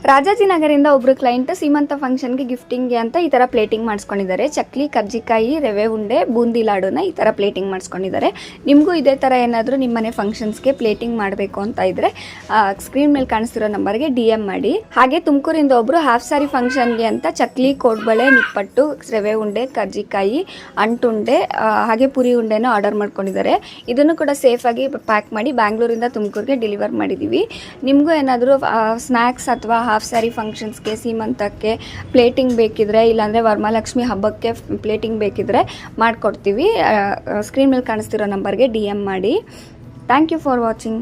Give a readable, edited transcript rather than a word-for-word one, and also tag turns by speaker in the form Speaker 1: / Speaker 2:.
Speaker 1: ರಾಜಾಜಿನಗರಿಂದ ಒಬ್ರು ಕ್ಲೈಂಟ್ ಸೀಮಂತ ಫಂಕ್ಷನ್ಗೆ ಗಿಫ್ಟಿಂಗ್ಗೆ ಅಂತ ಈ ಥರ ಪ್ಲೇಟಿಂಗ್ ಮಾಡಿಸ್ಕೊಂಡಿದ್ದಾರೆ. ಚಕ್ಲಿ, ಕರ್ಜಿಕಾಯಿ, ರವೆ ಉಂಡೆ, ಬೂಂದಿ ಲಾಡುನ ಈ ಥರ ಪ್ಲೇಟಿಂಗ್ ಮಾಡಿಸ್ಕೊಂಡಿದ್ದಾರೆ. ನಿಮಗೂ ಇದೇ ಥರ ಏನಾದರೂ ನಿಮ್ಮ ಮನೆ ಫಂಕ್ಷನ್ಸ್ಗೆ ಪ್ಲೇಟಿಂಗ್ ಮಾಡಬೇಕು ಅಂತ ಇದ್ದರೆ ಸ್ಕ್ರೀನ್ ಮೇಲೆ ಕಾಣಿಸ್ತಿರೋ ನಂಬರ್ಗೆ DM ಮಾಡಿ. ಹಾಗೆ ತುಮಕೂರಿಂದ ಒಬ್ಬರು ಹಾಫ್ ಸಾರಿ ಫಂಕ್ಷನ್ಗೆ ಅಂತ ಚಕ್ಲಿ, ಕೋಡ್ಬಳೆ, ನಿಪ್ಪಟ್ಟು, ರವೆ ಉಂಡೆ, ಕರ್ಜಿಕಾಯಿ, ಅಂಟುಂಡೆ ಹಾಗೆ ಪುರಿ ಉಂಡೆನ ಆರ್ಡರ್ ಮಾಡ್ಕೊಂಡಿದ್ದಾರೆ. ಇದನ್ನು ಕೂಡ ಸೇಫಾಗಿ ಪ್ಯಾಕ್ ಮಾಡಿ ಬ್ಯಾಂಗ್ಳೂರಿಂದ ತುಮಕೂರಿಗೆ ಡೆಲಿವರ್ ಮಾಡಿದ್ದೀವಿ. ನಿಮಗೂ ಏನಾದರೂ ಸ್ನ್ಯಾಕ್ಸ್ ಅಥವಾ ಹಾಫ್ ಸ್ಯಾರಿ ಫಂಕ್ಷನ್ಸ್ಗೆ, ಸೀಮಂತಕ್ಕೆ ಪ್ಲೇಟಿಂಗ್ ಬೇಕಿದ್ರೆ, ಇಲ್ಲಾಂದರೆ ವರಮಹಾಲಕ್ಷ್ಮಿ ಹಬ್ಬಕ್ಕೆ ಪ್ಲೇಟಿಂಗ್ ಬೇಕಿದ್ರೆ ಮಾಡಿಕೊಡ್ತೀವಿ. ಸ್ಕ್ರೀನ್ ಮೇಲೆ ಕಾಣಿಸ್ತಿರೋ ನಂಬರ್ಗೆ DM ಮಾಡಿ. Thank you for watching.